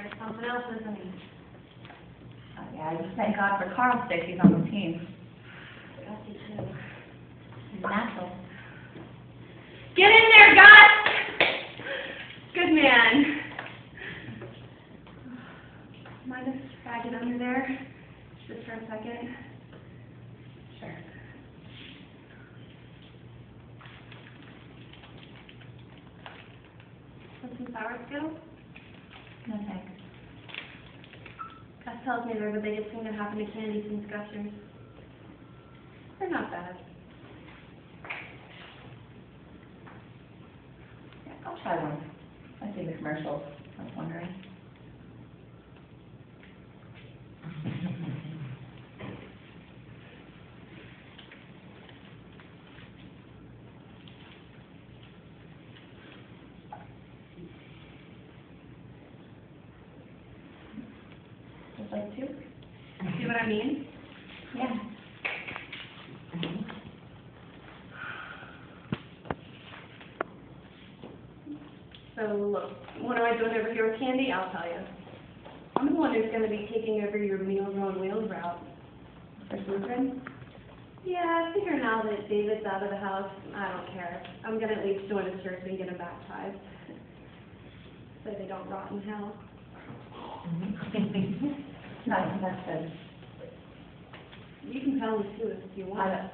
or something else, isn't he? Oh, yeah, just thank God for Carl Stick, he's on the team. Gussie, too. He's natural. Get in there, Gus! Good man. Mind us dragging under there? Just for a second. Sure. Want some sour skills? No thanks. Gus tells me they're the biggest thing that happened to Candy since Gushers. They're not bad. Yeah, I'll try one. I see the commercials. I was wondering. Just like two? See what I mean? Yeah. So, look, what am I doing over here with Candy? I'll tell you. I'm the one who's going to be taking over your Meals on Wheels route. For Lutheran? Yeah, I figure now that David's out of the house, I don't care. I'm going to at least join a church and get him baptized. So they don't rot in hell. Nice, that's good. You can tell him too if you want.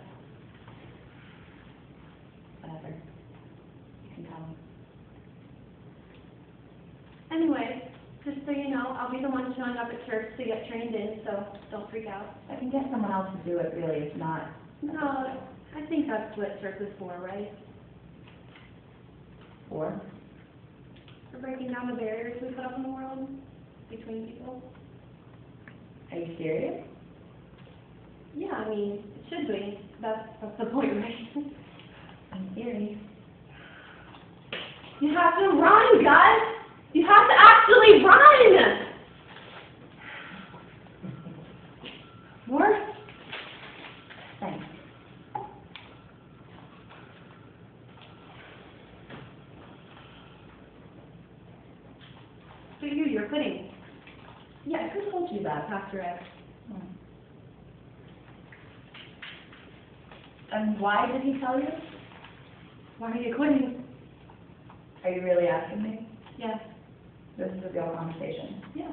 Whatever. You can tell me. Anyway, just so you know, I'll be the one showing up at church to get trained in, so don't freak out. I can get someone else to do it, really. It's not. No, I think that's what church is for, right? For? For breaking down the barriers we put up in the world between people. Are you serious? Yeah, I mean, it should be. That's the point, right? In theory. You have to run, guys! You have to actually run! More? Thanks. So you're quitting. Yeah, who told you that? Pastor Ed. And why did he tell you? Why are you quitting? Are you really asking me? Yes. This is a real conversation. Yeah.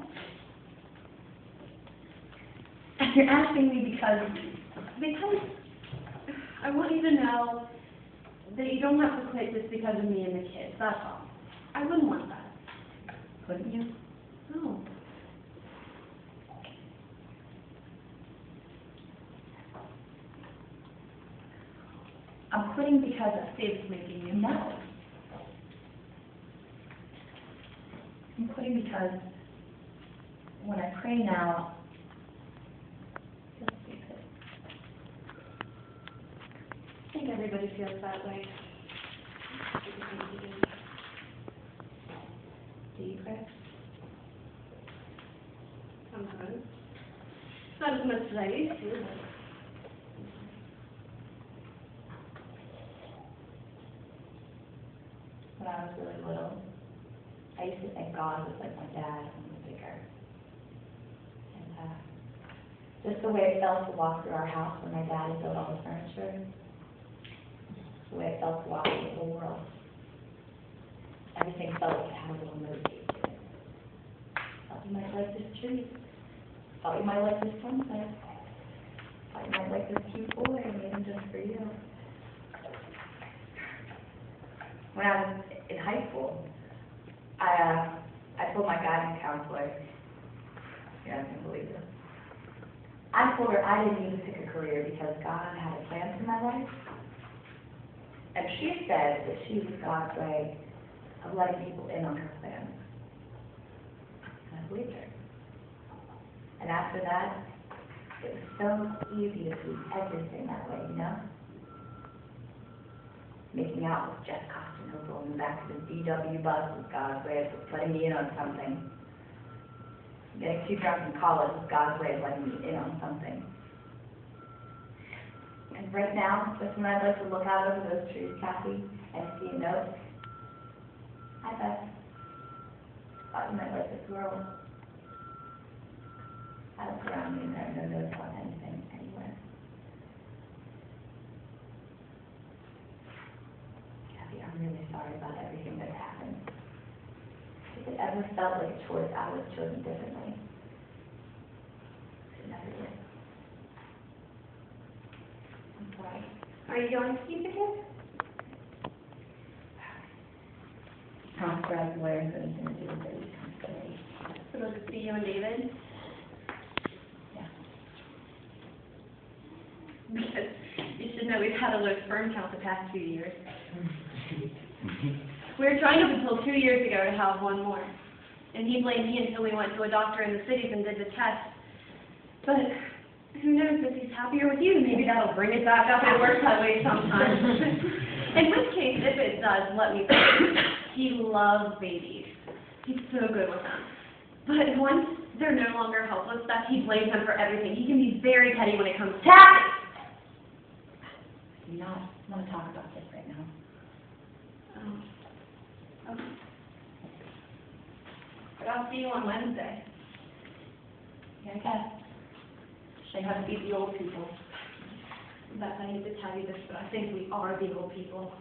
And you're asking me because I want you to know that you don't have to quit just because of me and the kids. That's all. I wouldn't want that. Couldn't you? No. I'm quitting because David's making you. no. I'm quitting because when I pray now, I think everybody feels that way. do you pray? Sometimes. Not as much as I used to. When I was really little, I used to think God was like my dad when he was bigger. And just the way it felt to walk through our house when my dad had built all the furniture, the way it felt to walk through the whole world. Everything felt like it had a little movie. Thought you might like this tree. Thought you might like this sunset. Thought you might like this cute boy I made him just for you. When I was in high school, I told my guidance counselor, yeah, I can't believe this. I told her I didn't need to pick a career because God had a plan for my life. And she said that she was God's way of letting people in on her plans. And I believed her. And after that, it was so easy to see everything that way, you know? Making out with Jeff Costanova in the back of the DW bus was God's way of letting me in on something. Getting too drunk in college was God's way of letting me in on something. And right now, just when I'd like to look out over those trees, Kathy, and see a note, hi Beth, thought you might like this world. I look around me and there are no notes on anything anywhere. Kathy, I'm really sorry about everything that happened. If it ever felt like a choice, I would have chosen differently. It never did. I'm sorry. Are you going to keep the kids? Not for us lawyers, anything to do with it, responsibility. So they'll just be you and David? Yeah. Because you should know we've had a low sperm count the past 2 years. We were trying up until 2 years ago to have one more. And he blamed me until we went to a doctor in the cities and did the test. But who knows, if he's happier with you, maybe that'll bring it back up. It works that way sometimes. In which case, if it does, let me know. He loves babies. He's so good with them. But once they're no longer helpless, Steph, he blames them for everything. He can be very petty when it comes to Kathy! Do not want to talk about this right now. Oh. Okay. But I'll see you on Wednesday. Yeah, I guess. They have to be the old people. Beth, I hate to tell you this, but I think we are the old people.